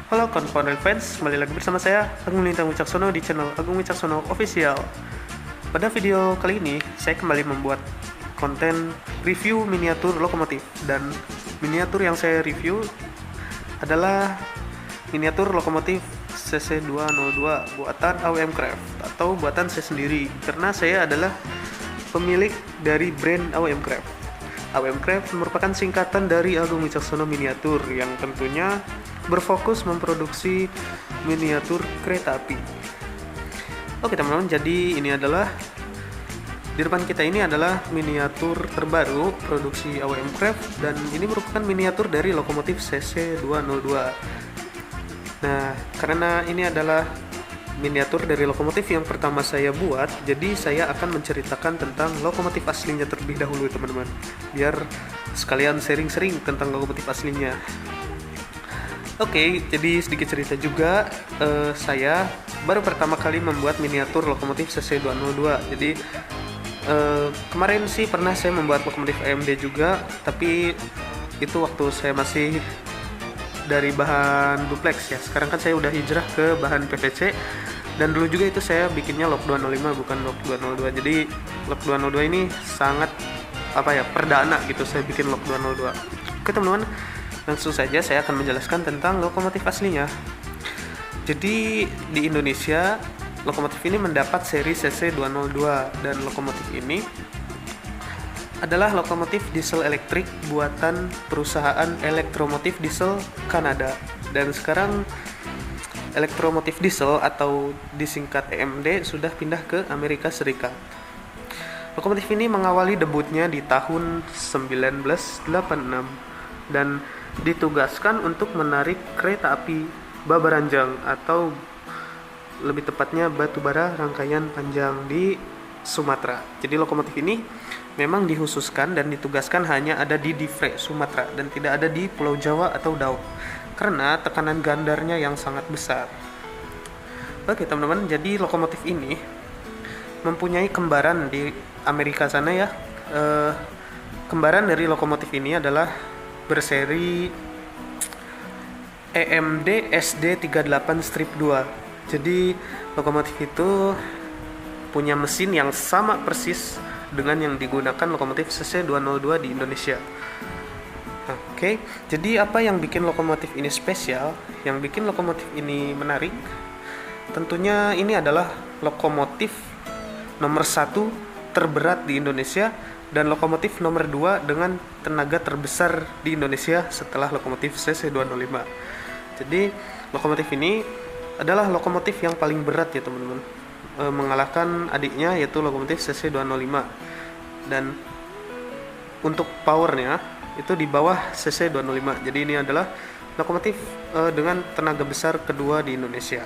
Halo kawan-kawan fans, kembali lagi bersama saya Agung Lintang Wicaksono di channel Agung Wicaksono Official. Pada video kali ini, saya kembali membuat konten review miniatur lokomotif. Dan miniatur yang saya review adalah miniatur lokomotif CC202 buatan AWM Craft atau buatan saya sendiri, karena saya adalah pemilik dari brand AWM Craft. AWM Craft merupakan singkatan dari Agung Wicaksono Miniatur yang tentunya berfokus memproduksi miniatur kereta api. Oke teman-teman, jadi ini adalah di depan kita ini adalah miniatur terbaru produksi AWM Craft, dan ini merupakan miniatur dari lokomotif CC202. Nah, karena ini adalah miniatur dari lokomotif yang pertama saya buat, jadi saya akan menceritakan tentang lokomotif aslinya terlebih dahulu teman-teman, biar sekalian sharing-sharing tentang lokomotif aslinya. Oke, jadi sedikit cerita juga, saya baru pertama kali membuat miniatur lokomotif CC202. Jadi kemarin sih pernah saya membuat lokomotif AMD juga, tapi itu waktu saya masih dari bahan duplex ya. Sekarang kan saya udah hijrah ke bahan PVC, dan dulu juga itu saya bikinnya lok 205 bukan lok 202. Jadi lok 202 ini sangat perdana gitu saya bikin lok 202. Oke teman-teman, langsung saja saya akan menjelaskan tentang lokomotif aslinya. Jadi di Indonesia lokomotif ini mendapat seri CC202, dan lokomotif ini adalah lokomotif diesel elektrik buatan perusahaan Elektromotif Diesel Kanada. Dan sekarang Elektromotif Diesel atau disingkat EMD sudah pindah ke Amerika Serikat. Lokomotif ini mengawali debutnya di tahun 1986 dan ditugaskan untuk menarik kereta api Babaranjang atau lebih tepatnya batubara rangkaian panjang di Sumatera. Jadi lokomotif ini memang dikhususkan dan ditugaskan hanya ada di Divre, Sumatera, dan tidak ada di Pulau Jawa atau Daud karena tekanan gandarnya yang sangat besar. Oke teman-teman, jadi lokomotif ini mempunyai kembaran di Amerika sana ya. Kembaran dari lokomotif ini adalah berseri EMD SD38-2. Jadi lokomotif itu punya mesin yang sama persis dengan yang digunakan lokomotif CC202 di Indonesia. Oke, jadi apa yang bikin lokomotif ini spesial? Yang bikin lokomotif ini menarik? Tentunya ini adalah lokomotif nomor 1 terberat di Indonesia dan lokomotif nomor 2 dengan tenaga terbesar di Indonesia setelah lokomotif CC205. Jadi lokomotif ini adalah lokomotif yang paling berat ya teman-teman, mengalahkan adiknya yaitu lokomotif CC205. Dan untuk powernya itu di bawah CC205. Jadi ini adalah lokomotif dengan tenaga besar kedua di Indonesia.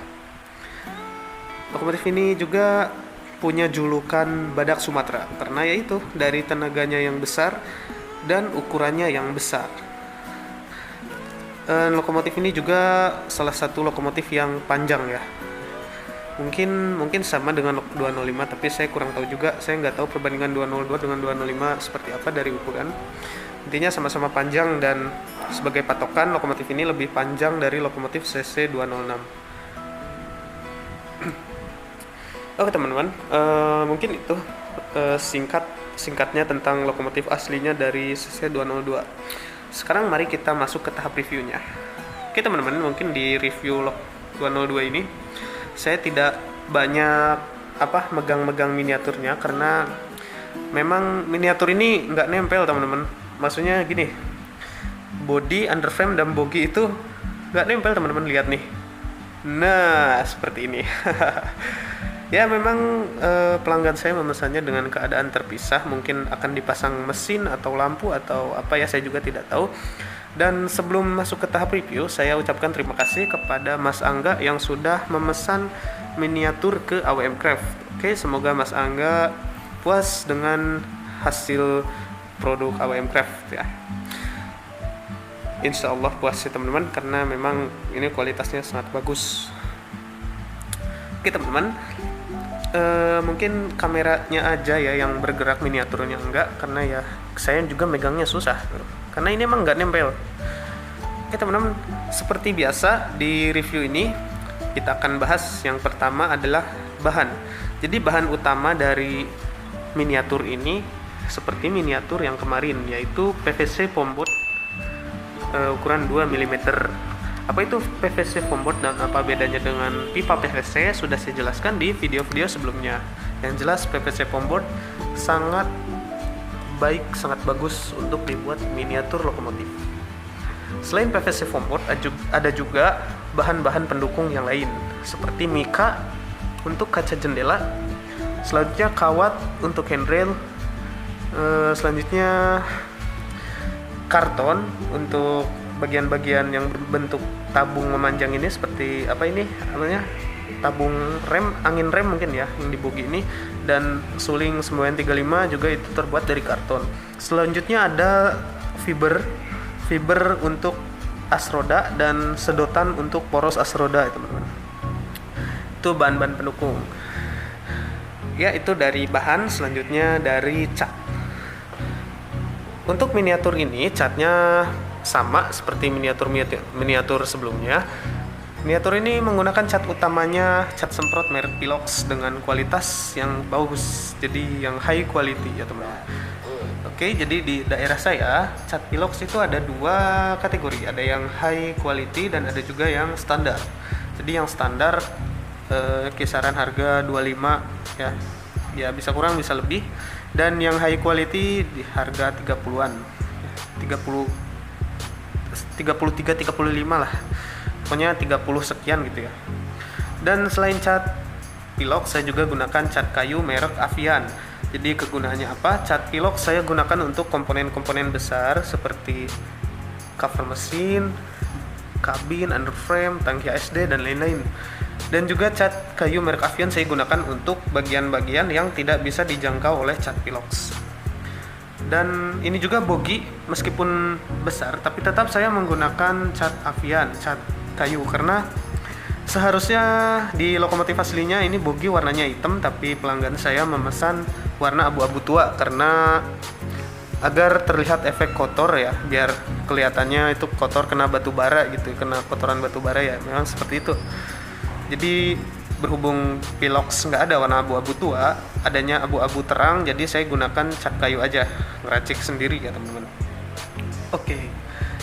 Lokomotif ini juga punya julukan badak Sumatera karena yaitu dari tenaganya yang besar dan ukurannya yang besar. Lokomotif ini juga salah satu lokomotif yang panjang ya. Mungkin sama dengan 205, tapi saya kurang tahu juga. Saya nggak tahu perbandingan 202 dengan 205 seperti apa dari ukuran. Intinya sama-sama panjang, dan sebagai patokan lokomotif ini lebih panjang dari lokomotif CC206. Oke teman-teman, mungkin itu singkatnya tentang lokomotif aslinya dari CC202. Sekarang mari kita masuk ke tahap reviewnya. Oke teman-teman, mungkin di review lok 202 ini saya tidak banyak megang-megang miniaturnya karena memang miniatur ini nggak nempel teman-teman. Maksudnya gini, body, underframe, dan bogi itu nggak nempel teman-teman, lihat nih. Nah seperti ini. Ya memang pelanggan saya memesannya dengan keadaan terpisah, mungkin akan dipasang mesin atau lampu atau apa ya, saya juga tidak tahu. Dan sebelum masuk ke tahap review, saya ucapkan terima kasih kepada Mas Angga yang sudah memesan miniatur ke AWM Craft. Oke, semoga Mas Angga puas dengan hasil produk AWM Craft ya. Insya Allah puas ya teman-teman, karena memang ini kualitasnya sangat bagus. Oke teman-teman, mungkin kameranya aja ya yang bergerak, miniaturnya enggak, karena ya saya juga megangnya susah karena ini emang nggak nempel. Oke teman-teman, seperti biasa di review ini kita akan bahas yang pertama adalah bahan. Jadi bahan utama dari miniatur ini seperti miniatur yang kemarin, yaitu PVC foam board ukuran 2 mm. Apa itu PVC foam board dan apa bedanya dengan pipa PVC sudah saya jelaskan di video-video sebelumnya. Yang jelas PVC foam board sangat baik, sangat bagus untuk dibuat miniatur lokomotif. Selain PVC foam board, ada juga bahan-bahan pendukung yang lain seperti mika untuk kaca jendela, selanjutnya kawat untuk handrail, selanjutnya karton untuk bagian-bagian yang berbentuk tabung memanjang ini, seperti apa ini namanya, tabung rem, angin rem mungkin ya yang di bogi ini, dan suling semboyan 35 juga itu terbuat dari karton. Selanjutnya ada fiber untuk as roda dan sedotan untuk poros as roda, teman-teman. Itu bahan-bahan pendukung. Ya, itu dari bahan. Selanjutnya dari cat. Untuk miniatur ini catnya sama seperti miniatur sebelumnya. Miniatur ini menggunakan cat utamanya cat semprot merek Pilox dengan kualitas yang bagus, jadi yang high quality ya teman-teman. Oke, jadi di daerah saya cat Pilox itu ada 2 kategori, ada yang high quality dan ada juga yang standar. Jadi yang standar kisaran harga 25 ya. Ya bisa kurang bisa lebih, dan yang high quality di harga 30-an. 33 35 lah. Pokoknya 30 sekian gitu ya. Dan selain cat Pilox saya juga gunakan cat kayu merek Avian. Jadi kegunaannya apa? Cat Pilox saya gunakan untuk komponen-komponen besar seperti cover mesin, kabin, underframe, tangki ASD dan lain-lain. Dan juga cat kayu merek Avian saya gunakan untuk bagian-bagian yang tidak bisa dijangkau oleh cat Pilox. Dan ini juga bogi meskipun besar, tapi tetap saya menggunakan cat Avian, cat kayu, karena seharusnya di lokomotif aslinya ini bogi warnanya hitam, tapi pelanggan saya memesan warna abu-abu tua karena agar terlihat efek kotor ya, biar kelihatannya itu kotor kena batu bara gitu, kena kotoran batu bara ya, memang seperti itu. Jadi berhubung Pilox nggak ada warna abu-abu tua, adanya abu-abu terang, jadi saya gunakan cat kayu aja, ngeracik sendiri ya teman-teman. Oke,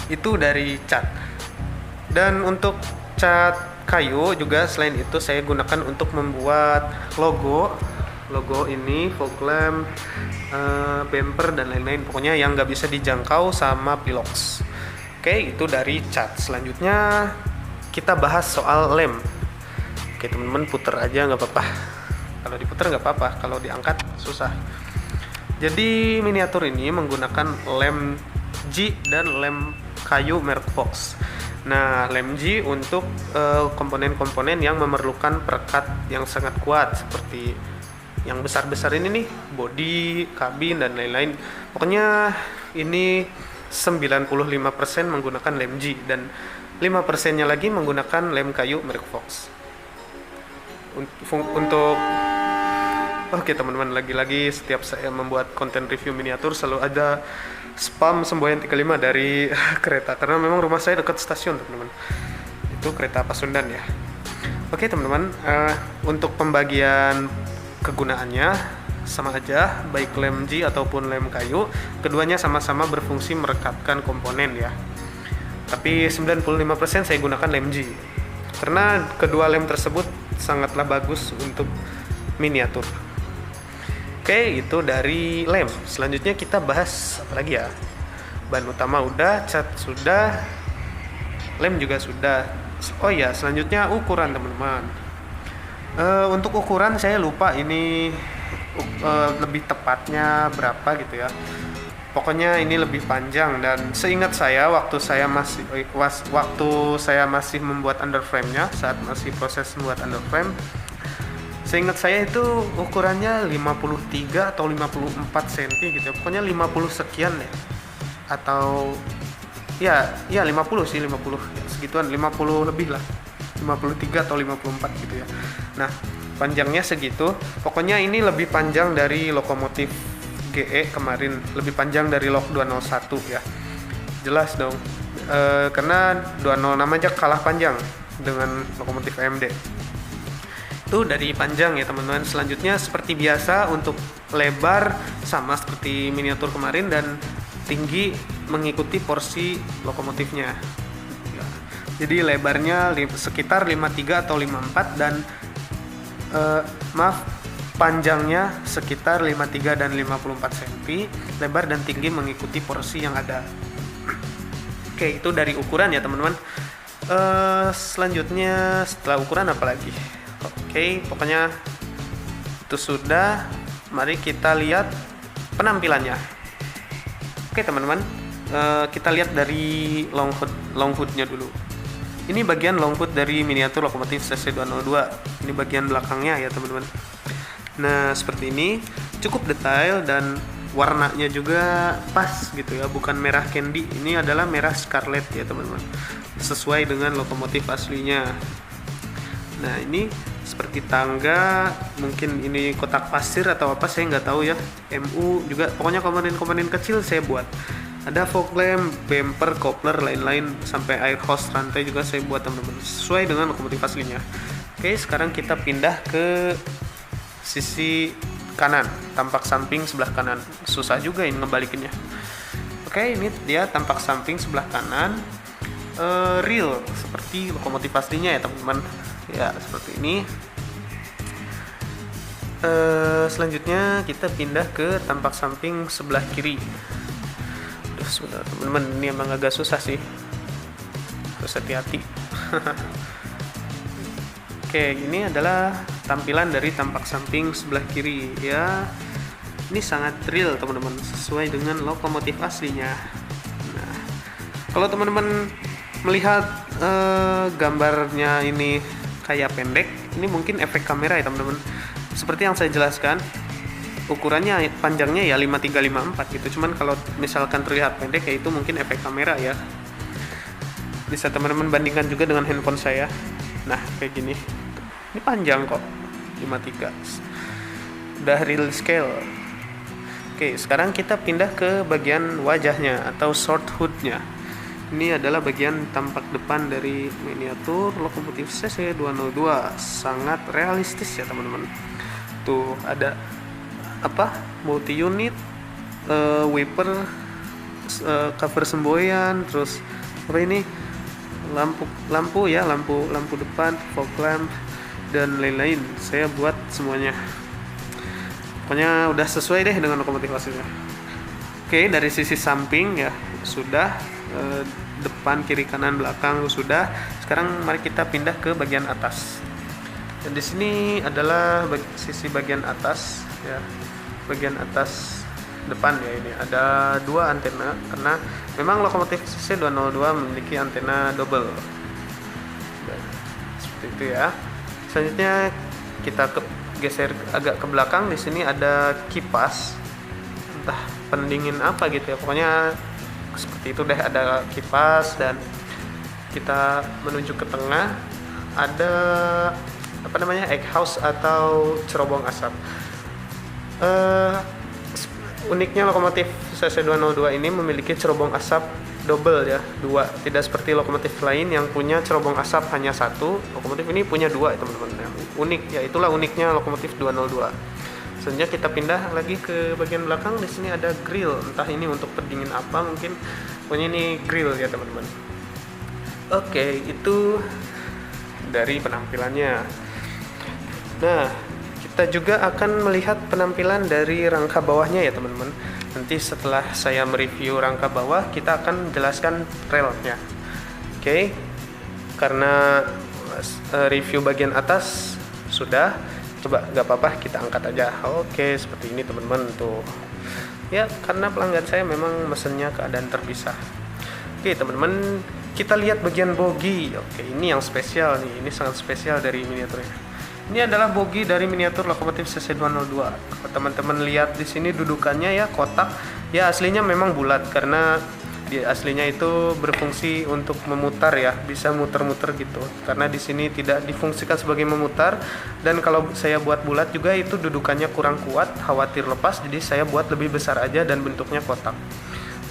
itu dari cat. Dan untuk cat kayu juga selain itu saya gunakan untuk membuat logo ini, fog lamp, bumper dan lain-lain, pokoknya yang nggak bisa dijangkau sama Pilox. Oke, itu dari cat. Selanjutnya kita bahas soal lem. Oke teman-teman, puter aja nggak apa-apa. Kalau diputer nggak apa-apa, kalau diangkat susah. Jadi miniatur ini menggunakan lem G dan lem kayu merek Fox. Nah, lem G untuk komponen-komponen yang memerlukan perekat yang sangat kuat seperti yang besar-besar ini nih, bodi, kabin dan lain-lain. Pokoknya ini 95% menggunakan lem G dan 5%-nya lagi menggunakan lem kayu merek Fox. Untuk oke teman-teman, lagi-lagi setiap saya membuat konten review miniatur selalu ada spam semboyan 35 dari kereta, karena memang rumah saya dekat stasiun teman-teman. Itu kereta Pasundan ya. Oke teman-teman, untuk pembagian kegunaannya sama aja, baik lem G ataupun lem kayu, keduanya sama-sama berfungsi merekatkan komponen ya. Tapi 95% saya gunakan lem G karena kedua lem tersebut sangatlah bagus untuk miniatur. Oke, itu dari lem. Selanjutnya kita bahas apa lagi ya? Bahan utama udah, cat sudah, lem juga sudah. Oh ya, selanjutnya ukuran teman-teman. Untuk ukuran saya lupa ini lebih tepatnya berapa gitu ya. Pokoknya ini lebih panjang, dan seingat saya waktu saya masih membuat underframe-nya, saat masih proses membuat underframe, seingat saya itu ukurannya 53 atau 54 cm gitu. Pokoknya 50 sekian ya. Atau ya 50 sih, 50 ya, segituan, 50 lebih lah. 53 atau 54 gitu ya. Nah, panjangnya segitu. Pokoknya ini lebih panjang dari lokomotif GE kemarin, lebih panjang dari Lok 201 ya. Jelas dong. karena 206 aja kalah panjang dengan lokomotif AMD. Itu dari panjang ya teman-teman. Selanjutnya seperti biasa untuk lebar sama seperti miniatur kemarin, dan tinggi mengikuti porsi lokomotifnya. Jadi lebarnya sekitar 53 atau 54 dan panjangnya sekitar 53 dan 54 cm, lebar dan tinggi mengikuti porsi yang ada. Oke, itu dari ukuran ya teman-teman. Selanjutnya setelah ukuran apa lagi? Oke, pokoknya itu sudah. Mari kita lihat penampilannya. Oke teman-teman, kita lihat dari long hoodnya dulu. Ini bagian long hood dari miniatur lokomotif CC202. Ini bagian belakangnya ya teman-teman. Nah seperti ini, cukup detail dan warnanya juga pas gitu ya, bukan merah candy. Ini adalah merah scarlet ya teman-teman, sesuai dengan lokomotif aslinya. Nah ini seperti tangga, mungkin ini kotak pasir atau apa, saya nggak tahu ya. MU juga, pokoknya komponen-komponen kecil saya buat. Ada fog lamp, bumper, coupler, lain-lain, sampai air hose rantai juga saya buat teman-teman, sesuai dengan lokomotif aslinya. Oke, sekarang kita pindah ke sisi kanan, tampak samping sebelah kanan. Susah juga ini ngebalikinnya. Oke, ini dia tampak samping sebelah kanan, real seperti lokomotif aslinya ya teman-teman. Ya seperti ini. Selanjutnya kita pindah ke tampak samping sebelah kiri. Sudah teman-teman, ini emang agak susah sih, harus hati-hati. Oke, ini adalah tampilan dari tampak samping sebelah kiri ya. Ini sangat real teman-teman, sesuai dengan lokomotif aslinya. Nah, kalau teman-teman melihat gambarnya ini kayak pendek, ini mungkin efek kamera ya teman-teman. Seperti yang saya jelaskan, ukurannya panjangnya ya 5354 gitu. Cuman kalau misalkan terlihat pendek ya itu mungkin efek kamera ya. Bisa teman-teman bandingkan juga dengan handphone saya. Nah, kayak gini. Ini panjang kok, 53. Udah real scale. Oke, sekarang kita pindah ke bagian wajahnya atau short hoodnya. Ini adalah bagian tampak depan dari miniatur lokomotif CC202. Sangat realistis ya teman-teman. Tuh ada multi unit, wiper, cover semboyan, terus ini lampu depan, fog lamp, dan lain-lain. Saya buat semuanya, pokoknya udah sesuai deh dengan lokomotif aslinya. Oke, dari sisi samping ya sudah, depan, kiri, kanan, belakang sudah. Sekarang mari kita pindah ke bagian atas. Dan di sini adalah sisi bagian atas ya, bagian atas depan ya. Ini ada dua antena karena memang lokomotif CC202 memiliki antena double. Seperti itu ya. Selanjutnya kita geser agak ke belakang. Di sini ada kipas, entah pendingin apa gitu ya. Pokoknya seperti itu deh, ada kipas. Dan kita menuju ke tengah, ada egg house atau cerobong asap. Uniknya lokomotif CC202 ini memiliki cerobong asap double ya, dua. Tidak seperti lokomotif lain yang punya cerobong asap hanya satu. Lokomotif ini punya dua teman-teman. Unik ya, itulah uniknya lokomotif 202. Selanjutnya kita pindah lagi ke bagian belakang. Di sini ada grill, entah ini untuk pendingin apa, mungkin punya ini grill ya teman-teman. Oke, itu dari penampilannya. Nah, kita juga akan melihat penampilan dari rangka bawahnya ya teman-teman. Nanti setelah saya mereview rangka bawah, kita akan jelaskan relnya. Oke, karena review bagian atas sudah, coba gak apa-apa kita angkat aja. Oke, seperti ini teman-teman tuh. Ya, karena pelanggan saya memang mesennya keadaan terpisah. Oke teman-teman, kita lihat bagian bogi. Oke, ini yang spesial nih, ini sangat spesial dari miniaturnya. Ini adalah bogi dari miniatur lokomotif CC202. Kalau teman-teman lihat di sini dudukannya ya kotak. Ya aslinya memang bulat karena aslinya itu berfungsi untuk memutar ya, bisa muter-muter gitu. Karena di sini tidak difungsikan sebagai memutar, dan kalau saya buat bulat juga itu dudukannya kurang kuat, khawatir lepas, jadi saya buat lebih besar aja dan bentuknya kotak.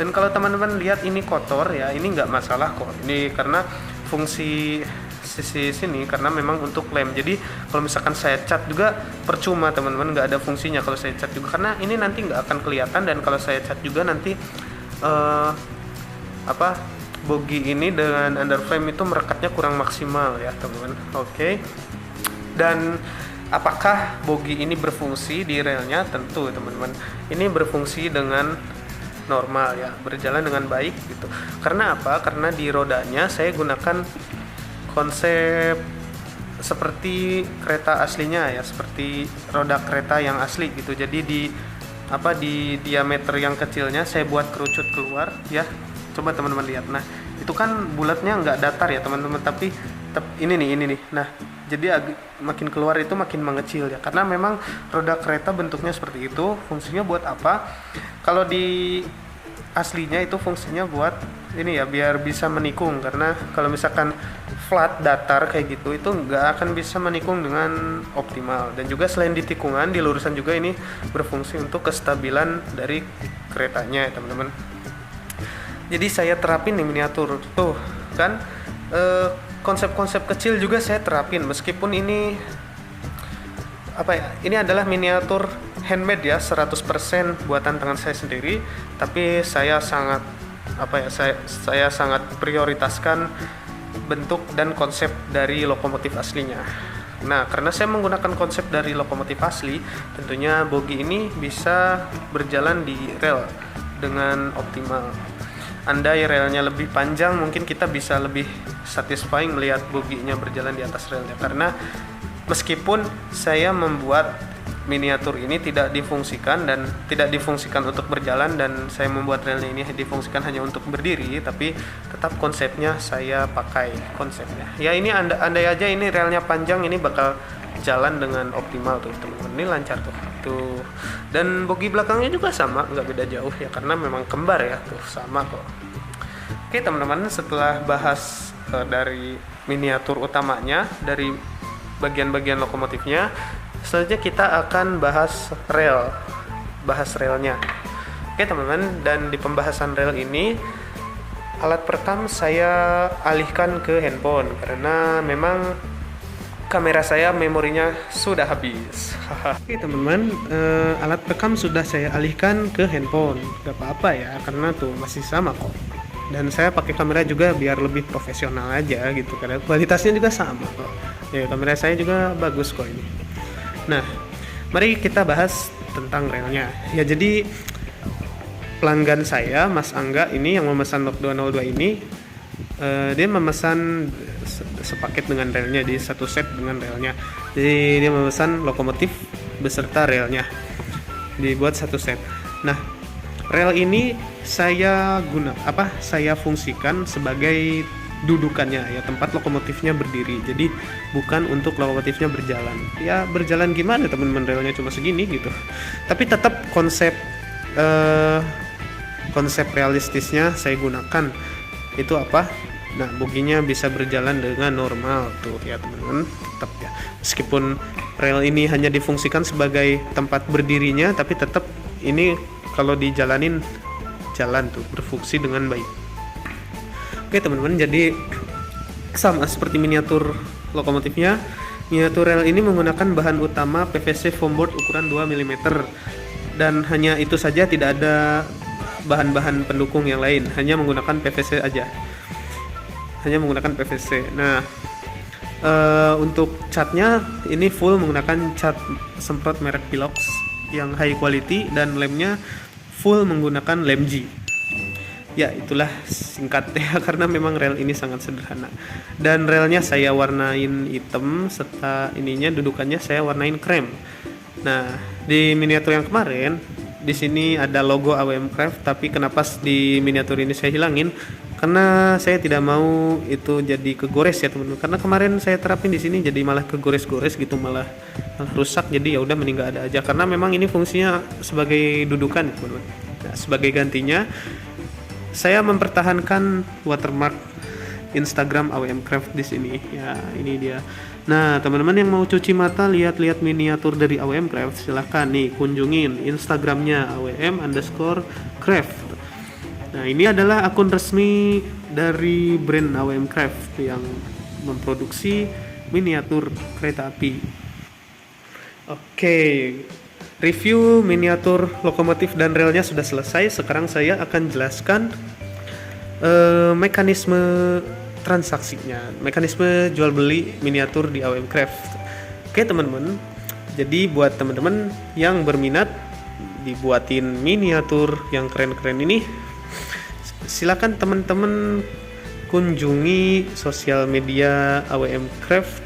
Dan kalau teman-teman lihat ini kotor ya, ini nggak masalah kok. Ini karena fungsi sisi sini karena memang untuk lem. Jadi kalau misalkan saya cat juga percuma teman-teman, nggak ada fungsinya kalau saya cat juga, karena ini nanti nggak akan kelihatan. Dan kalau saya cat juga nanti bogi ini dengan underframe itu merekatnya kurang maksimal ya teman-teman. Oke. Dan apakah bogi ini berfungsi di relnya? Tentu teman-teman, ini berfungsi dengan normal ya, berjalan dengan baik gitu. Karena apa? Karena di rodanya saya gunakan konsep seperti kereta aslinya ya, seperti roda kereta yang asli gitu. Jadi di diameter yang kecilnya saya buat kerucut keluar ya. Coba teman-teman lihat. Nah, itu kan bulatnya nggak datar ya teman-teman, tapi ini nih. Nah, jadi makin keluar itu makin mengecil ya, karena memang roda kereta bentuknya seperti itu. Fungsinya buat apa? Kalau di aslinya itu fungsinya buat ini ya, biar bisa menikung. Karena kalau misalkan flat datar kayak gitu itu nggak akan bisa menikung dengan optimal. Dan juga selain di tikungan, di lurusan juga ini berfungsi untuk kestabilan dari keretanya ya teman-teman. Jadi saya terapin di miniatur tuh kan, konsep-konsep kecil juga saya terapin, meskipun ini ini adalah miniatur handmade ya, 100% buatan tangan saya sendiri, tapi saya sangat saya sangat prioritaskan bentuk dan konsep dari lokomotif aslinya. Nah, karena saya menggunakan konsep dari lokomotif asli, tentunya bogi ini bisa berjalan di rel dengan optimal. Andai relnya lebih panjang, mungkin kita bisa lebih satisfying melihat boginya berjalan di atas relnya. Karena meskipun saya membuat miniatur ini tidak difungsikan untuk berjalan, dan saya membuat relnya ini difungsikan hanya untuk berdiri, tapi tetap konsepnya saya pakai konsepnya. Ya ini andai aja ini relnya panjang, ini bakal jalan dengan optimal tuh teman-teman. Ini lancar tuh. Dan bogi belakangnya juga sama, nggak beda jauh ya, karena memang kembar ya, tuh sama kok. Oke teman-teman, setelah bahas dari miniatur utamanya, dari bagian-bagian lokomotifnya, selanjutnya kita akan bahas relnya. Oke teman-teman, dan di pembahasan rel ini alat perekam saya alihkan ke handphone karena memang kamera saya memorinya sudah habis. Oke teman-teman, alat perekam sudah saya alihkan ke handphone. Gak apa-apa ya, karena tuh masih sama kok. Dan saya pakai kamera juga biar lebih profesional aja gitu, karena kualitasnya juga sama kok. Ya, kamera saya juga bagus kok ini. Nah, mari kita bahas tentang relnya. Ya, jadi pelanggan saya, Mas Angga ini yang memesan Lok 202 ini, dia memesan sepaket dengan relnya, di satu set dengan relnya. Jadi dia memesan lokomotif beserta relnya, dibuat satu set. Nah, rel ini saya fungsikan sebagai dudukannya ya, tempat lokomotifnya berdiri. Jadi bukan untuk lokomotifnya berjalan. Ya berjalan gimana teman-teman, relnya cuma segini gitu. Tapi tetap konsep realistisnya saya gunakan. Itu apa? Nah, boginya bisa berjalan dengan normal tuh ya teman-teman, tetap ya. Meskipun rel ini hanya difungsikan sebagai tempat berdirinya, tapi tetap ini kalau dijalanin jalan tuh, berfungsi dengan baik. Oke teman-teman, jadi sama seperti miniatur lokomotifnya, miniatur rel ini menggunakan bahan utama PVC foam board ukuran 2 mm, dan hanya itu saja, tidak ada bahan-bahan pendukung yang lain, hanya menggunakan PVC aja. Nah, untuk catnya ini full menggunakan cat semprot merek Pilox yang high quality, dan lemnya full menggunakan lem G. Ya itulah singkatnya, karena memang rel ini sangat sederhana. Dan relnya saya warnain hitam, serta dudukannya saya warnain krem. Nah, di miniatur yang kemarin di sini ada logo AWM Craft, tapi kenapa di miniatur ini saya hilangin? Karena saya tidak mau itu jadi kegores ya teman-teman. Karena kemarin saya terapin di sini jadi malah kegores-gores gitu, malah rusak. Jadi ya udah mending nggak ada aja, karena memang ini fungsinya sebagai dudukan ya teman-teman. Nah, sebagai gantinya saya mempertahankan watermark Instagram AWM Craft di sini. Ya, ini dia. Nah, teman-teman yang mau cuci mata lihat-lihat miniatur dari AWM Craft, silahkan nih kunjungin Instagramnya AWM_craft. Nah, ini adalah akun resmi dari brand AWM Craft yang memproduksi miniatur kereta api. Oke, review miniatur lokomotif dan relnya sudah selesai. Sekarang saya akan jelaskan mekanisme transaksinya, mekanisme jual beli miniatur di AWM Craft. Oke teman-teman, jadi buat teman-teman yang berminat dibuatin miniatur yang keren-keren ini, silakan teman-teman kunjungi sosial media AWM Craft,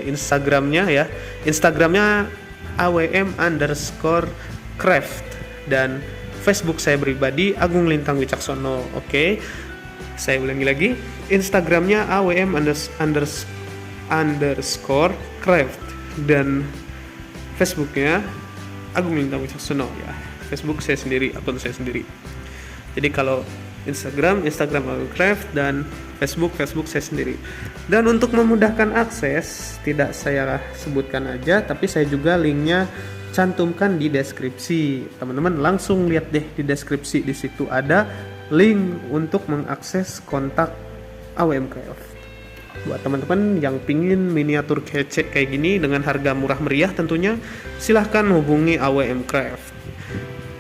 Instagramnya ya, Instagramnya AWM_Craft, dan Facebook saya pribadi Agung Lintang Wicaksono. Oke, saya ulangi lagi, Instagramnya AWM_Craft dan Facebooknya Agung Lintang Wicaksono ya. Facebook saya sendiri, akun saya sendiri. Jadi kalau Instagram AWM Craft, dan Facebook saya sendiri. Dan untuk memudahkan akses, tidak saya sebutkan aja, tapi saya juga linknya cantumkan di deskripsi. Teman-teman langsung lihat deh di deskripsi, di situ ada link untuk mengakses kontak AWM Craft. Buat teman-teman yang pingin miniatur kece kayak gini dengan harga murah meriah tentunya, silahkan hubungi AWM Craft.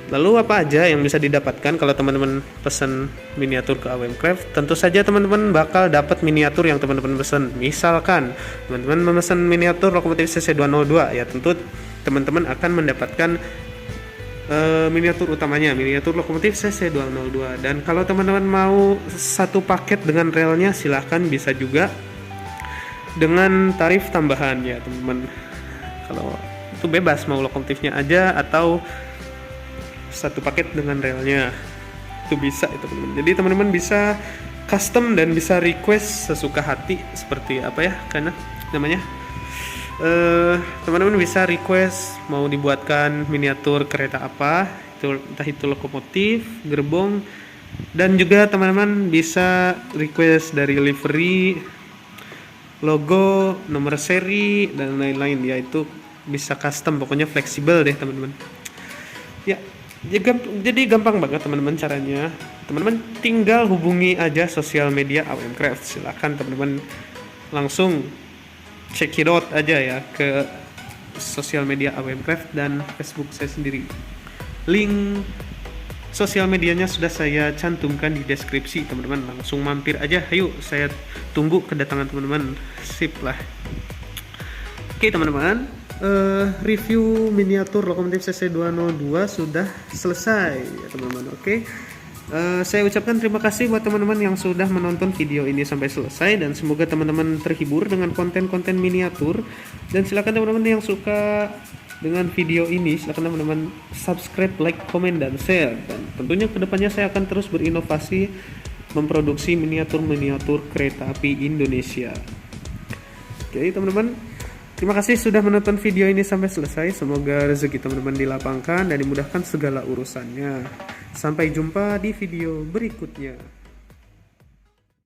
Lalu apa aja yang bisa didapatkan kalau teman-teman pesan miniatur ke AWM Craft? Tentu saja teman-teman bakal dapat miniatur yang teman-teman pesan. Misalkan teman-teman memesan miniatur lokomotif CC202 ya, tentu teman-teman akan mendapatkan miniatur utamanya, miniatur lokomotif CC202. Dan kalau teman-teman mau satu paket dengan relnya, silahkan bisa juga dengan tarif tambahan ya teman-teman. Kalau itu bebas, mau lokomotifnya aja atau satu paket dengan relnya, itu bisa itu teman-teman. Jadi teman-teman bisa custom dan bisa request sesuka hati, seperti apa ya karena namanya, teman-teman bisa request mau dibuatkan miniatur kereta apa, itu entah itu lokomotif, gerbong, dan juga teman-teman bisa request dari livery, logo, nomor seri, dan lain-lain ya. Itu bisa custom, pokoknya fleksibel deh teman-teman ya. Jadi gampang banget teman-teman caranya. Teman-teman tinggal hubungi aja sosial media AWM Craft. Silakan teman-teman langsung check it out aja ya ke sosial media AWM Craft dan Facebook saya sendiri. Link sosial medianya sudah saya cantumkan di deskripsi, teman-teman langsung mampir aja. Ayo, saya tunggu kedatangan teman-teman. Sip lah. Oke teman-teman, review miniatur lokomotif CC202 sudah selesai ya teman-teman. Oke, saya ucapkan terima kasih buat teman-teman yang sudah menonton video ini sampai selesai, dan semoga teman-teman terhibur dengan konten-konten miniatur. Dan silakan teman-teman yang suka dengan video ini, silakan teman-teman subscribe, like, komen, dan share. Dan tentunya kedepannya saya akan terus berinovasi memproduksi miniatur-miniatur kereta api Indonesia. Oke teman-teman, terima kasih sudah menonton video ini sampai selesai. Semoga rezeki teman-teman dilapangkan dan dimudahkan segala urusannya. Sampai jumpa di video berikutnya.